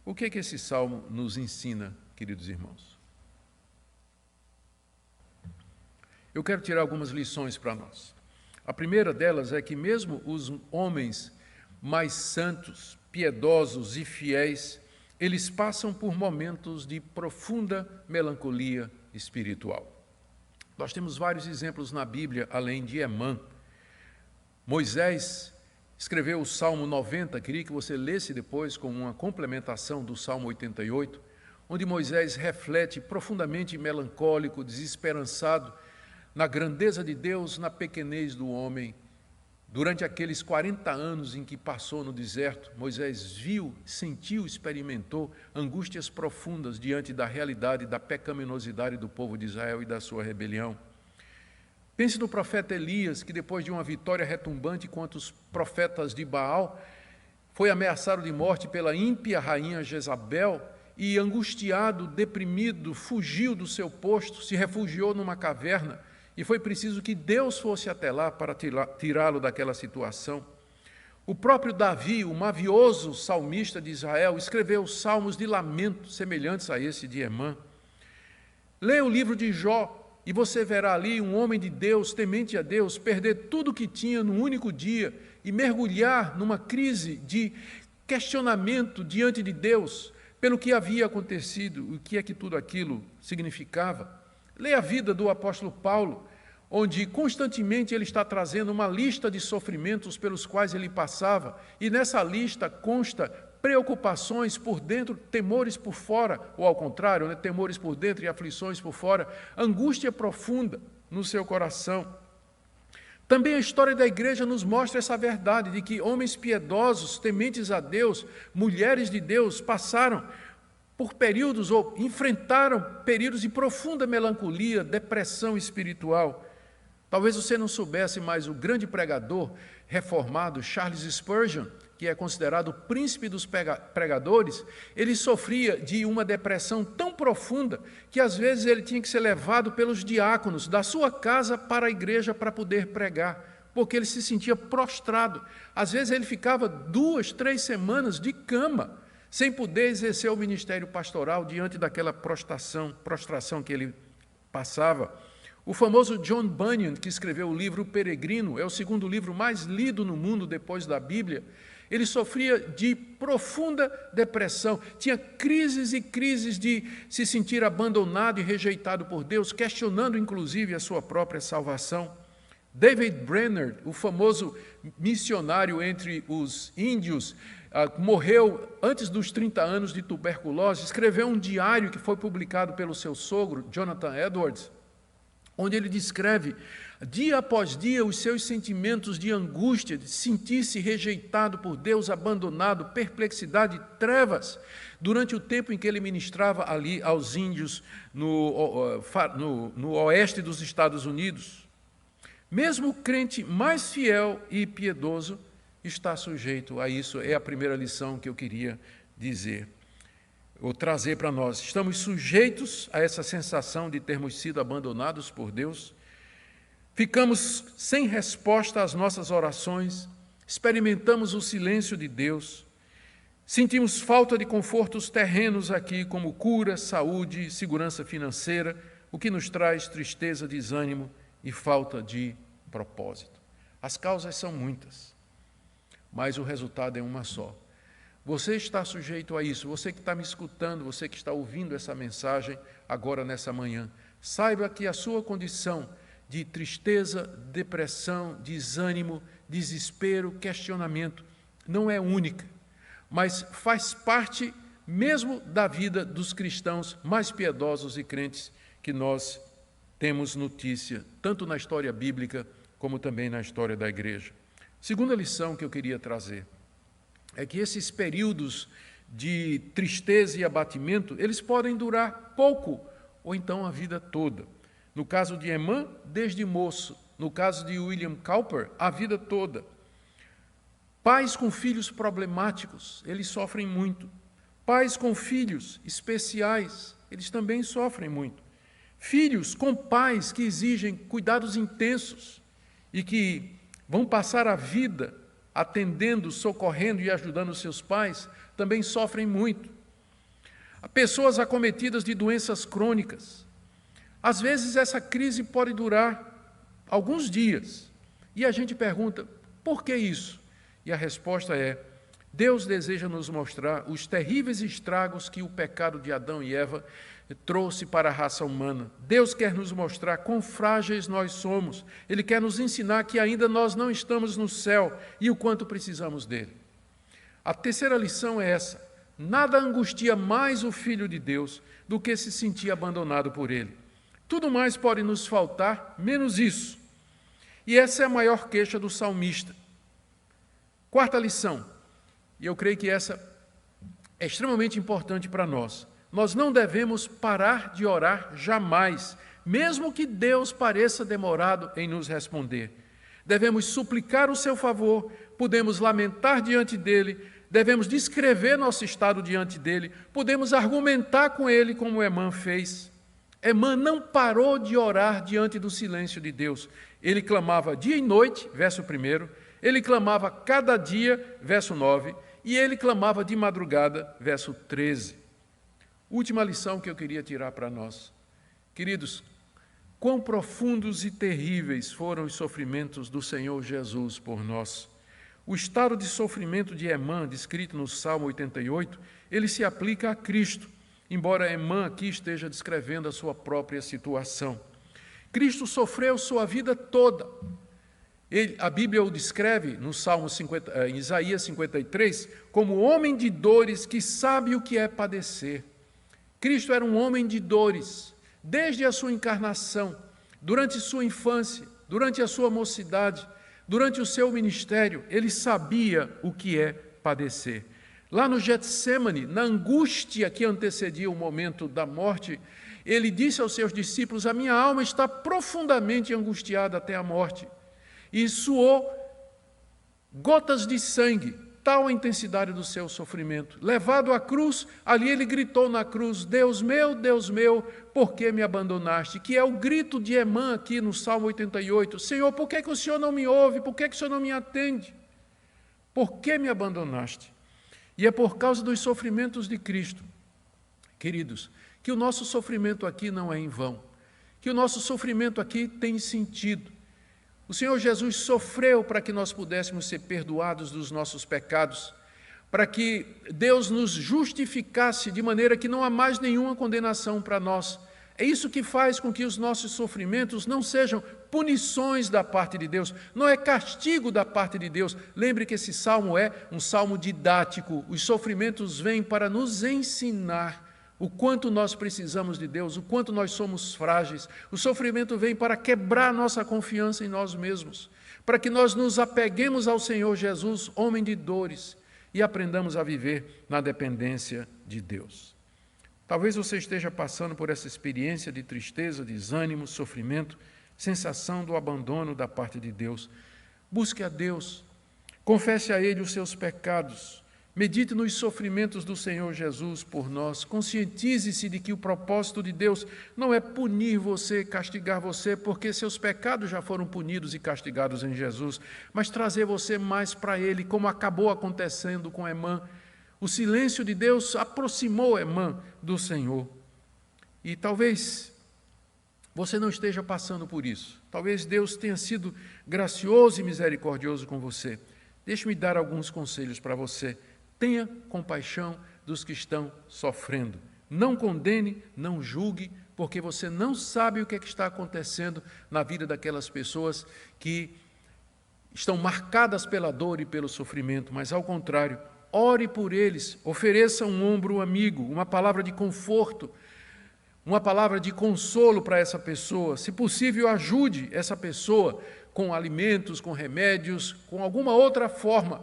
O que é que esse salmo nos ensina, queridos irmãos? Eu quero tirar algumas lições para nós. A primeira delas é que mesmo os homens mais santos, piedosos e fiéis, eles passam por momentos de profunda melancolia espiritual. Nós temos vários exemplos na Bíblia, além de Emã. Moisés escreveu o Salmo 90, queria que você lesse depois como uma complementação do Salmo 88, onde Moisés reflete profundamente melancólico, desesperançado, na grandeza de Deus, na pequenez do homem. Durante aqueles 40 anos em que passou no deserto, Moisés viu, sentiu, experimentou angústias profundas diante da realidade da pecaminosidade do povo de Israel e da sua rebelião. Pense no profeta Elias, que depois de uma vitória retumbante contra os profetas de Baal, foi ameaçado de morte pela ímpia rainha Jezabel e, angustiado, deprimido, fugiu do seu posto, se refugiou numa caverna, e foi preciso que Deus fosse até lá para tirá-lo daquela situação. O próprio Davi, o mavioso salmista de Israel, escreveu salmos de lamento semelhantes a esse de Emã. Leia o livro de Jó e você verá ali um homem de Deus, temente a Deus, perder tudo o que tinha num único dia e mergulhar numa crise de questionamento diante de Deus pelo que havia acontecido, o que é que tudo aquilo significava. Leia a vida do apóstolo Paulo, onde constantemente ele está trazendo uma lista de sofrimentos pelos quais ele passava, e nessa lista consta preocupações por dentro, temores por fora, ou ao contrário, né, temores por dentro e aflições por fora, angústia profunda no seu coração. Também a história da igreja nos mostra essa verdade de que homens piedosos, tementes a Deus, mulheres de Deus, passaram por períodos ou enfrentaram períodos de profunda melancolia, depressão espiritual. Talvez você não soubesse, mas o grande pregador reformado Charles Spurgeon, que é considerado o príncipe dos pregadores, ele sofria de uma depressão tão profunda que às vezes ele tinha que ser levado pelos diáconos da sua casa para a igreja para poder pregar, porque ele se sentia prostrado. Às vezes ele ficava 2, 3 semanas de cama, sem poder exercer o ministério pastoral diante daquela prostração que ele passava. O famoso John Bunyan, que escreveu o livro O Peregrino, é o segundo livro mais lido no mundo depois da Bíblia, ele sofria de profunda depressão, tinha crises e crises de se sentir abandonado e rejeitado por Deus, questionando inclusive a sua própria salvação. David Brainerd, o famoso missionário entre os índios, morreu antes dos 30 anos de tuberculose, escreveu um diário que foi publicado pelo seu sogro, Jonathan Edwards, onde ele descreve, dia após dia, os seus sentimentos de angústia, de sentir-se rejeitado por Deus, abandonado, perplexidade, trevas, durante o tempo em que ele ministrava ali aos índios no oeste dos Estados Unidos. Mesmo o crente mais fiel e piedoso está sujeito a isso. É a primeira lição que eu queria dizer, ou trazer para nós. Estamos sujeitos a essa sensação de termos sido abandonados por Deus. Ficamos sem resposta às nossas orações, experimentamos o silêncio de Deus, sentimos falta de confortos terrenos aqui, como cura, saúde, segurança financeira, o que nos traz tristeza, desânimo e falta de propósito. As causas são muitas, mas o resultado é uma só. Você está sujeito a isso, você que está me escutando, você que está ouvindo essa mensagem agora nessa manhã, saiba que a sua condição de tristeza, depressão, desânimo, desespero, questionamento, não é única, mas faz parte mesmo da vida dos cristãos mais piedosos e crentes que nós temos notícia, tanto na história bíblica como também na história da igreja. Segunda lição que eu queria trazer é que esses períodos de tristeza e abatimento, eles podem durar pouco ou então a vida toda. No caso de Emã, desde moço. No caso de William Cowper, a vida toda. Pais com filhos problemáticos, eles sofrem muito. Pais com filhos especiais, eles também sofrem muito. Filhos com pais que exigem cuidados intensos e que vão passar a vida atendendo, socorrendo e ajudando seus pais, também sofrem muito. pessoas acometidas de doenças crônicas. Às vezes essa crise pode durar alguns dias. E a gente pergunta, por que isso? E a resposta é, Deus deseja nos mostrar os terríveis estragos que o pecado de Adão e Eva trouxe para a raça humana. Deus quer nos mostrar quão frágeis nós somos. Ele quer nos ensinar que ainda nós não estamos no céu e o quanto precisamos dele. A terceira lição é essa. Nada angustia mais o Filho de Deus do que se sentir abandonado por ele. Tudo mais pode nos faltar, menos isso. E essa é a maior queixa do salmista. Quarta lição, e eu creio que essa é extremamente importante para nós. Nós não devemos parar de orar jamais, mesmo que Deus pareça demorado em nos responder. Devemos suplicar o seu favor, podemos lamentar diante dele, devemos descrever nosso estado diante dele, podemos argumentar com ele como Emã fez. Emã não parou de orar diante do silêncio de Deus. Ele clamava dia e noite, verso 1, ele clamava cada dia, verso 9, e ele clamava de madrugada, verso 13. Última lição que eu queria tirar para nós. Queridos, quão profundos e terríveis foram os sofrimentos do Senhor Jesus por nós. O estado de sofrimento de Emã, descrito no Salmo 88, ele se aplica a Cristo, embora Emã aqui esteja descrevendo a sua própria situação. Cristo sofreu sua vida toda. A Bíblia o descreve no Salmo em Isaías 53 como homem de dores que sabe o que é padecer. Cristo era um homem de dores, desde a sua encarnação, durante sua infância, durante a sua mocidade, durante o seu ministério, ele sabia o que é padecer. Lá no Getsêmani, na angústia que antecedia o momento da morte, ele disse aos seus discípulos, a minha alma está profundamente angustiada até a morte. E suou gotas de sangue, tal a intensidade do seu sofrimento. Levado à cruz, ali ele gritou na cruz, Deus meu, por que me abandonaste? Que é o grito de Emã aqui no Salmo 88. Senhor, por que o Senhor não me ouve? Por que o Senhor não me atende? Por que me abandonaste? E é por causa dos sofrimentos de Cristo, queridos, que o nosso sofrimento aqui não é em vão, que o nosso sofrimento aqui tem sentido. O Senhor Jesus sofreu para que nós pudéssemos ser perdoados dos nossos pecados, para que Deus nos justificasse de maneira que não há mais nenhuma condenação para nós. É isso que faz com que os nossos sofrimentos não sejam punições da parte de Deus, não é castigo da parte de Deus. Lembre que esse salmo é um salmo didático, os sofrimentos vêm para nos ensinar o quanto nós precisamos de Deus, o quanto nós somos frágeis. O sofrimento vem para quebrar nossa confiança em nós mesmos, para que nós nos apeguemos ao Senhor Jesus, homem de dores, e aprendamos a viver na dependência de Deus. Talvez você esteja passando por essa experiência de tristeza, desânimo, sofrimento, sensação do abandono da parte de Deus. Busque a Deus, confesse a Ele os seus pecados, medite nos sofrimentos do Senhor Jesus por nós, conscientize-se de que o propósito de Deus não é punir você, castigar você, porque seus pecados já foram punidos e castigados em Jesus, mas trazer você mais para Ele, como acabou acontecendo com Emã. O silêncio de Deus aproximou Emã do Senhor. E talvez você não esteja passando por isso. Talvez Deus tenha sido gracioso e misericordioso com você. Deixe-me dar alguns conselhos para você. Tenha compaixão dos que estão sofrendo. Não condene, não julgue, porque você não sabe o que está acontecendo na vida daquelas pessoas que estão marcadas pela dor e pelo sofrimento, mas ao contrário, ore por eles, ofereça um ombro amigo, uma palavra de conforto, uma palavra de consolo para essa pessoa. Se possível, ajude essa pessoa com alimentos, com remédios, com alguma outra forma,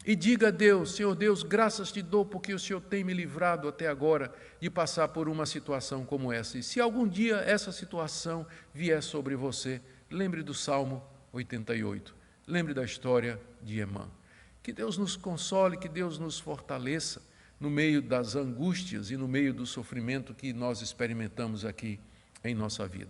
e diga a Deus, Senhor Deus, graças te dou porque o Senhor tem me livrado até agora de passar por uma situação como essa. E se algum dia essa situação vier sobre você, lembre do Salmo 88, lembre da história de Emã. Que Deus nos console, que Deus nos fortaleça no meio das angústias e no meio do sofrimento que nós experimentamos aqui em nossa vida.